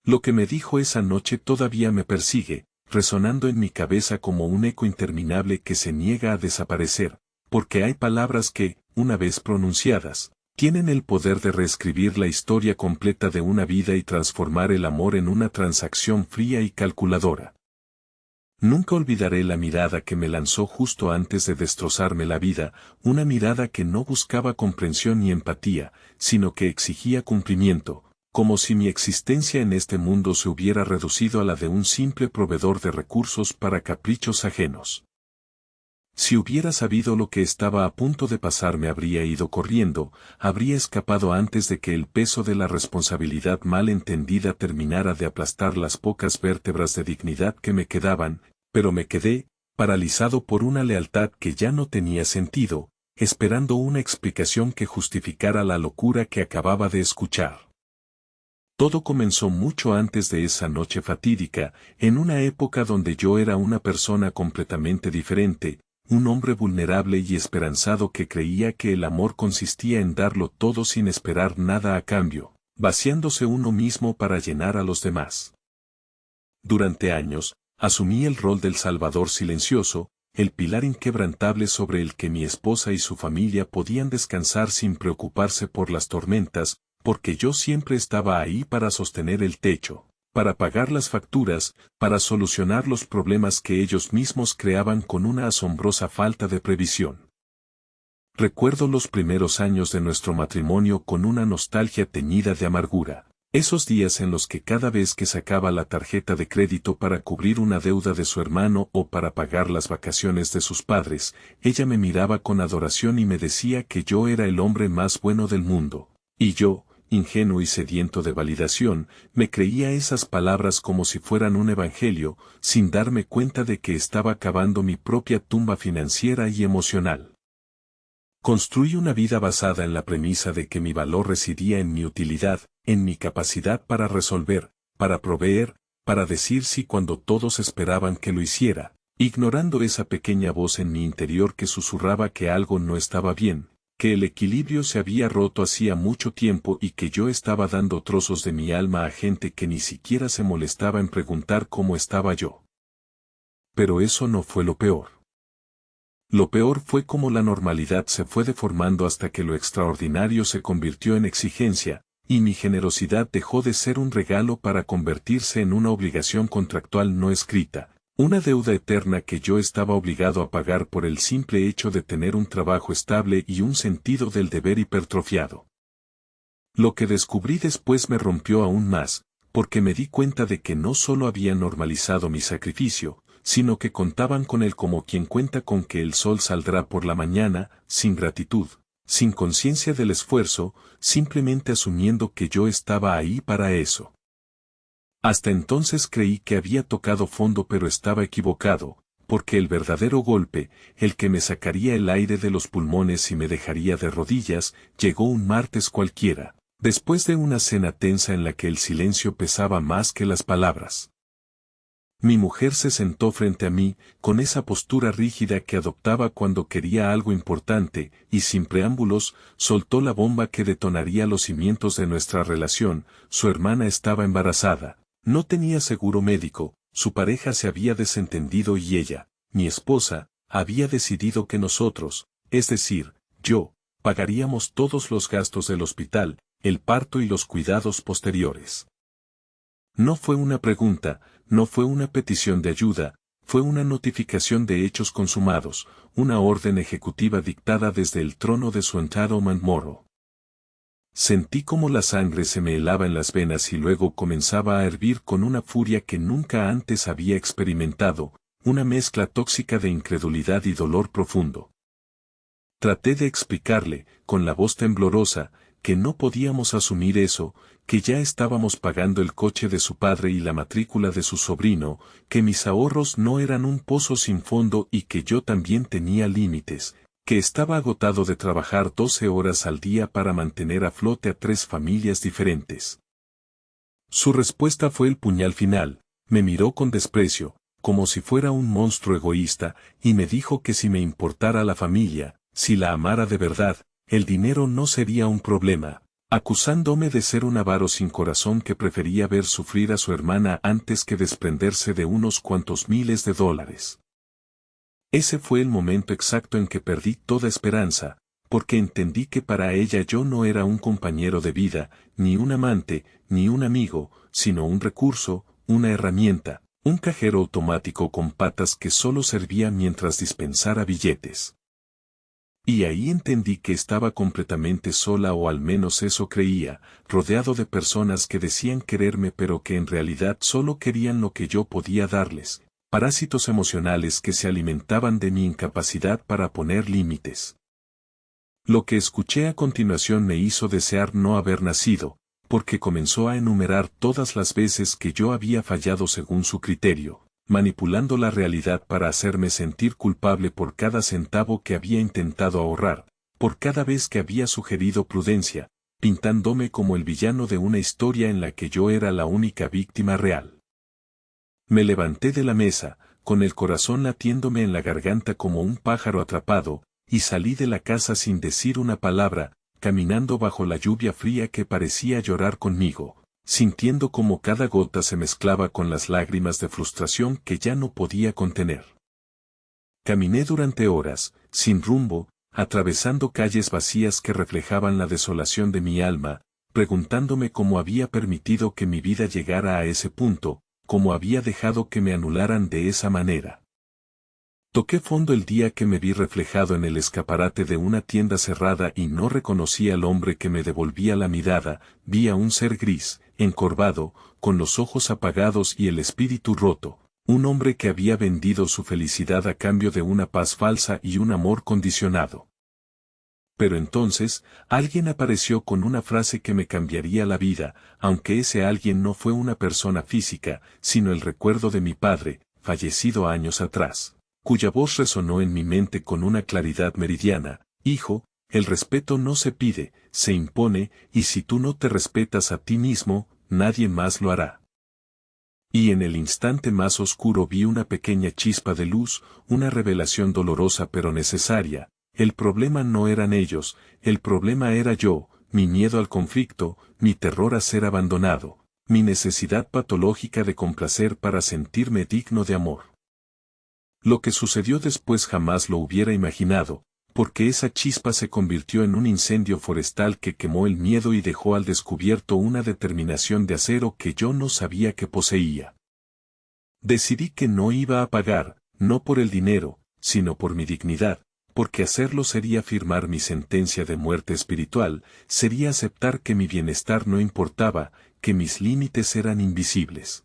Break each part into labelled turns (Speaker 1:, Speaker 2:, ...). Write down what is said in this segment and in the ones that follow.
Speaker 1: Lo que me dijo esa noche todavía me persigue, resonando en mi cabeza como un eco interminable que se niega a desaparecer, porque hay palabras que, una vez pronunciadas, tienen el poder de reescribir la historia completa de una vida y transformar el amor en una transacción fría y calculadora. Nunca olvidaré la mirada que me lanzó justo antes de destrozarme la vida, una mirada que no buscaba comprensión ni empatía, sino que exigía cumplimiento, como si mi existencia en este mundo se hubiera reducido a la de un simple proveedor de recursos para caprichos ajenos. Si hubiera sabido lo que estaba a punto de pasar me habría ido corriendo, habría escapado antes de que el peso de la responsabilidad mal entendida terminara de aplastar las pocas vértebras de dignidad que me quedaban, pero me quedé, paralizado por una lealtad que ya no tenía sentido, esperando una explicación que justificara la locura que acababa de escuchar. Todo comenzó mucho antes de esa noche fatídica, en una época donde yo era una persona completamente diferente, un hombre vulnerable y esperanzado que creía que el amor consistía en darlo todo sin esperar nada a cambio, vaciándose uno mismo para llenar a los demás. Durante años, asumí el rol del salvador silencioso, el pilar inquebrantable sobre el que mi esposa y su familia podían descansar sin preocuparse por las tormentas, porque yo siempre estaba ahí para sostener el techo, para pagar las facturas, para solucionar los problemas que ellos mismos creaban con una asombrosa falta de previsión. Recuerdo los primeros años de nuestro matrimonio con una nostalgia teñida de amargura. Esos días en los que cada vez que sacaba la tarjeta de crédito para cubrir una deuda de su hermano o para pagar las vacaciones de sus padres, ella me miraba con adoración y me decía que yo era el hombre más bueno del mundo. Y yo, ingenuo y sediento de validación, me creía esas palabras como si fueran un evangelio, sin darme cuenta de que estaba cavando mi propia tumba financiera y emocional. Construí una vida basada en la premisa de que mi valor residía en mi utilidad, en mi capacidad para resolver, para proveer, para decir sí cuando todos esperaban que lo hiciera, ignorando esa pequeña voz en mi interior que susurraba que algo no estaba bien, que el equilibrio se había roto hacía mucho tiempo y que yo estaba dando trozos de mi alma a gente que ni siquiera se molestaba en preguntar cómo estaba yo. Pero eso no fue lo peor. Lo peor fue cómo la normalidad se fue deformando hasta que lo extraordinario se convirtió en exigencia, y mi generosidad dejó de ser un regalo para convertirse en una obligación contractual no escrita, una deuda eterna que yo estaba obligado a pagar por el simple hecho de tener un trabajo estable y un sentido del deber hipertrofiado. Lo que descubrí después me rompió aún más, porque me di cuenta de que no solo habían normalizado mi sacrificio, sino que contaban con él como quien cuenta con que el sol saldrá por la mañana, sin gratitud, sin conciencia del esfuerzo, simplemente asumiendo que yo estaba ahí para eso. Hasta entonces creí que había tocado fondo, pero estaba equivocado, porque el verdadero golpe, el que me sacaría el aire de los pulmones y me dejaría de rodillas, llegó un martes cualquiera, después de una cena tensa en la que el silencio pesaba más que las palabras. Mi mujer se sentó frente a mí, con esa postura rígida que adoptaba cuando quería algo importante, y sin preámbulos, soltó la bomba que detonaría los cimientos de nuestra relación. Su hermana estaba embarazada, no tenía seguro médico, su pareja se había desentendido y ella, mi esposa, había decidido que nosotros, es decir, yo, pagaríamos todos los gastos del hospital, el parto y los cuidados posteriores. No fue una pregunta, no fue una petición de ayuda, fue una notificación de hechos consumados, una orden ejecutiva dictada desde el trono de su entitlement moro. Sentí como la sangre se me helaba en las venas y luego comenzaba a hervir con una furia que nunca antes había experimentado, una mezcla tóxica de incredulidad y dolor profundo. Traté de explicarle, con la voz temblorosa, que no podíamos asumir eso, que ya estábamos pagando el coche de su padre y la matrícula de su sobrino, que mis ahorros no eran un pozo sin fondo y que yo también tenía límites, que estaba agotado de trabajar 12 horas al día para mantener a flote a 3 familias diferentes. Su respuesta fue el puñal final, me miró con desprecio, como si fuera un monstruo egoísta, y me dijo que si me importara la familia, si la amara de verdad, el dinero no sería un problema, acusándome de ser un avaro sin corazón que prefería ver sufrir a su hermana antes que desprenderse de unos cuantos miles de dólares. Ese fue el momento exacto en que perdí toda esperanza, porque entendí que para ella yo no era un compañero de vida, ni un amante, ni un amigo, sino un recurso, una herramienta, un cajero automático con patas que solo servía mientras dispensara billetes. Y ahí entendí que estaba completamente sola, o al menos eso creía, rodeado de personas que decían quererme pero que en realidad solo querían lo que yo podía darles, parásitos emocionales que se alimentaban de mi incapacidad para poner límites. Lo que escuché a continuación me hizo desear no haber nacido, porque comenzó a enumerar todas las veces que yo había fallado según su criterio, manipulando la realidad para hacerme sentir culpable por cada centavo que había intentado ahorrar, por cada vez que había sugerido prudencia, pintándome como el villano de una historia en la que yo era la única víctima real. Me levanté de la mesa, con el corazón latiéndome en la garganta como un pájaro atrapado, y salí de la casa sin decir una palabra, caminando bajo la lluvia fría que parecía llorar conmigo, sintiendo como cada gota se mezclaba con las lágrimas de frustración que ya no podía contener. Caminé durante horas, sin rumbo, atravesando calles vacías que reflejaban la desolación de mi alma, preguntándome cómo había permitido que mi vida llegara a ese punto, cómo había dejado que me anularan de esa manera. Toqué fondo el día que me vi reflejado en el escaparate de una tienda cerrada y no reconocí al hombre que me devolvía la mirada, vi a un ser gris, encorvado, con los ojos apagados y el espíritu roto, un hombre que había vendido su felicidad a cambio de una paz falsa y un amor condicionado. Pero entonces, alguien apareció con una frase que me cambiaría la vida, aunque ese alguien no fue una persona física, sino el recuerdo de mi padre, fallecido años atrás, cuya voz resonó en mi mente con una claridad meridiana: hijo, el respeto no se pide, se impone, y si tú no te respetas a ti mismo, nadie más lo hará. Y en el instante más oscuro vi una pequeña chispa de luz, una revelación dolorosa pero necesaria. El problema no eran ellos, el problema era yo, mi miedo al conflicto, mi terror a ser abandonado, mi necesidad patológica de complacer para sentirme digno de amor. Lo que sucedió después jamás lo hubiera imaginado, porque esa chispa se convirtió en un incendio forestal que quemó el miedo y dejó al descubierto una determinación de acero que yo no sabía que poseía. Decidí que no iba a pagar, no por el dinero, sino por mi dignidad, porque hacerlo sería firmar mi sentencia de muerte espiritual, sería aceptar que mi bienestar no importaba, que mis límites eran invisibles.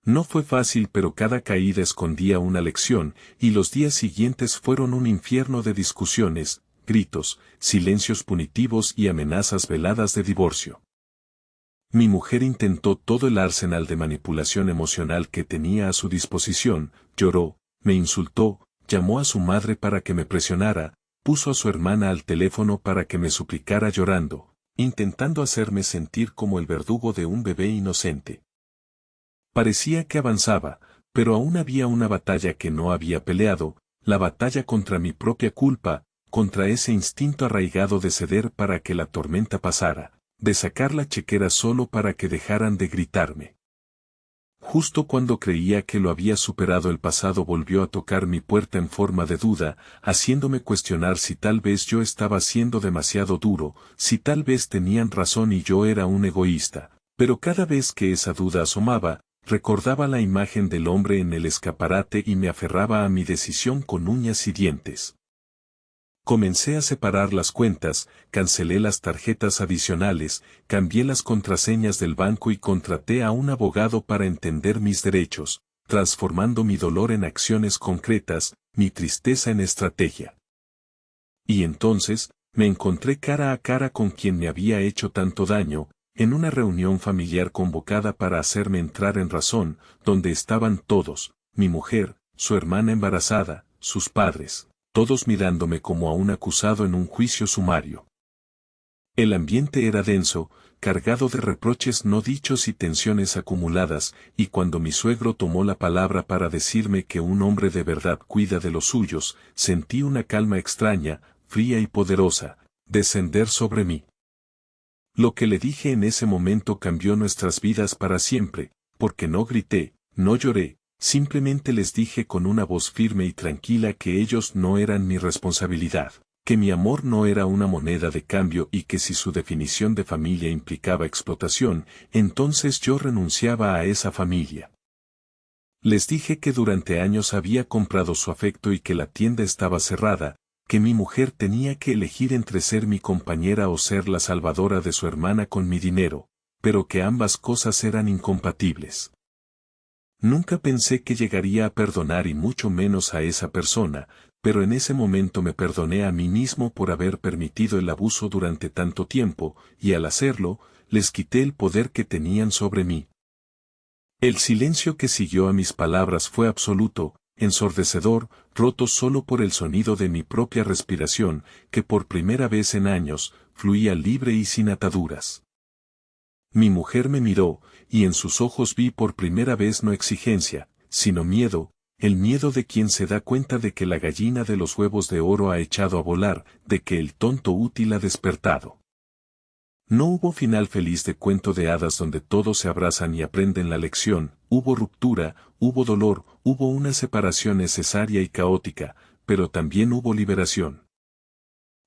Speaker 1: No fue fácil, pero cada caída escondía una lección, y los días siguientes fueron un infierno de discusiones, gritos, silencios punitivos y amenazas veladas de divorcio. Mi mujer intentó todo el arsenal de manipulación emocional que tenía a su disposición, lloró, me insultó, llamó a su madre para que me presionara, puso a su hermana al teléfono para que me suplicara llorando, intentando hacerme sentir como el verdugo de un bebé inocente. Parecía que avanzaba, pero aún había una batalla que no había peleado, la batalla contra mi propia culpa, contra ese instinto arraigado de ceder para que la tormenta pasara, de sacar la chequera solo para que dejaran de gritarme. Justo cuando creía que lo había superado, el pasado volvió a tocar mi puerta en forma de duda, haciéndome cuestionar si tal vez yo estaba siendo demasiado duro, si tal vez tenían razón y yo era un egoísta, pero cada vez que esa duda asomaba, recordaba la imagen del hombre en el escaparate y me aferraba a mi decisión con uñas y dientes. Comencé a separar las cuentas, cancelé las tarjetas adicionales, cambié las contraseñas del banco y contraté a un abogado para entender mis derechos, transformando mi dolor en acciones concretas, mi tristeza en estrategia. Y entonces, me encontré cara a cara con quien me había hecho tanto daño, en una reunión familiar convocada para hacerme entrar en razón, donde estaban todos, mi mujer, su hermana embarazada, sus padres, todos mirándome como a un acusado en un juicio sumario. El ambiente era denso, cargado de reproches no dichos y tensiones acumuladas, y cuando mi suegro tomó la palabra para decirme que un hombre de verdad cuida de los suyos, sentí una calma extraña, fría y poderosa, descender sobre mí. Lo que le dije en ese momento cambió nuestras vidas para siempre, porque no grité, no lloré, simplemente les dije con una voz firme y tranquila que ellos no eran mi responsabilidad, que mi amor no era una moneda de cambio y que si su definición de familia implicaba explotación, entonces yo renunciaba a esa familia. Les dije que durante años había comprado su afecto y que la tienda estaba cerrada, que mi mujer tenía que elegir entre ser mi compañera o ser la salvadora de su hermana con mi dinero, pero que ambas cosas eran incompatibles. Nunca pensé que llegaría a perdonar y mucho menos a esa persona, pero en ese momento me perdoné a mí mismo por haber permitido el abuso durante tanto tiempo, y al hacerlo, les quité el poder que tenían sobre mí. El silencio que siguió a mis palabras fue absoluto, ensordecedor, roto solo por el sonido de mi propia respiración, que por primera vez en años, fluía libre y sin ataduras. Mi mujer me miró, y en sus ojos vi por primera vez no exigencia, sino miedo, el miedo de quien se da cuenta de que la gallina de los huevos de oro ha echado a volar, de que el tonto útil ha despertado. No hubo final feliz de cuento de hadas donde todos se abrazan y aprenden la lección, hubo ruptura, hubo dolor, hubo una separación necesaria y caótica, pero también hubo liberación.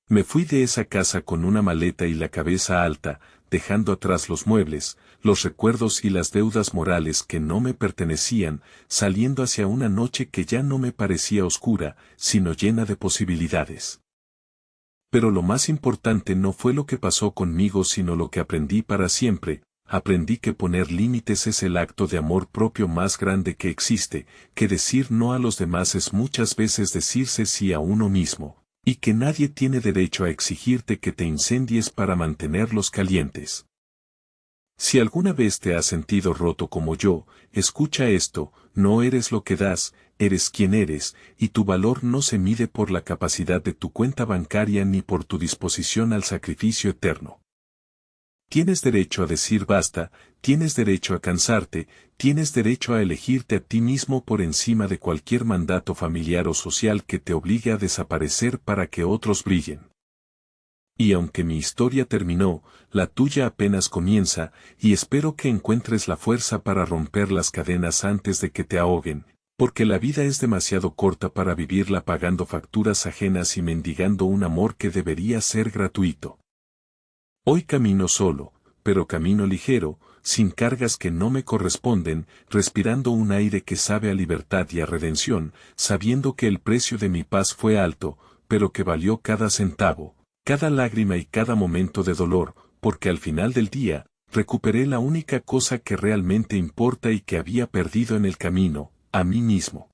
Speaker 1: Me fui de esa casa con una maleta y la cabeza alta, dejando atrás los muebles, los recuerdos y las deudas morales que no me pertenecían, saliendo hacia una noche que ya no me parecía oscura, sino llena de posibilidades. Pero lo más importante no fue lo que pasó conmigo sino lo que aprendí para siempre, aprendí que poner límites es el acto de amor propio más grande que existe, que decir no a los demás es muchas veces decirse sí a uno mismo, y que nadie tiene derecho a exigirte que te incendies para mantenerlos calientes. Si alguna vez te has sentido roto como yo, escucha esto, no eres lo que das, eres quien eres, y tu valor no se mide por la capacidad de tu cuenta bancaria ni por tu disposición al sacrificio eterno. Tienes derecho a decir basta, tienes derecho a cansarte, tienes derecho a elegirte a ti mismo por encima de cualquier mandato familiar o social que te obligue a desaparecer para que otros brillen. Y aunque mi historia terminó, la tuya apenas comienza, y espero que encuentres la fuerza para romper las cadenas antes de que te ahoguen, porque la vida es demasiado corta para vivirla pagando facturas ajenas y mendigando un amor que debería ser gratuito. Hoy camino solo, pero camino ligero, sin cargas que no me corresponden, respirando un aire que sabe a libertad y a redención, sabiendo que el precio de mi paz fue alto, pero que valió cada centavo, cada lágrima y cada momento de dolor, porque al final del día, recuperé la única cosa que realmente importa y que había perdido en el camino, a mí mismo.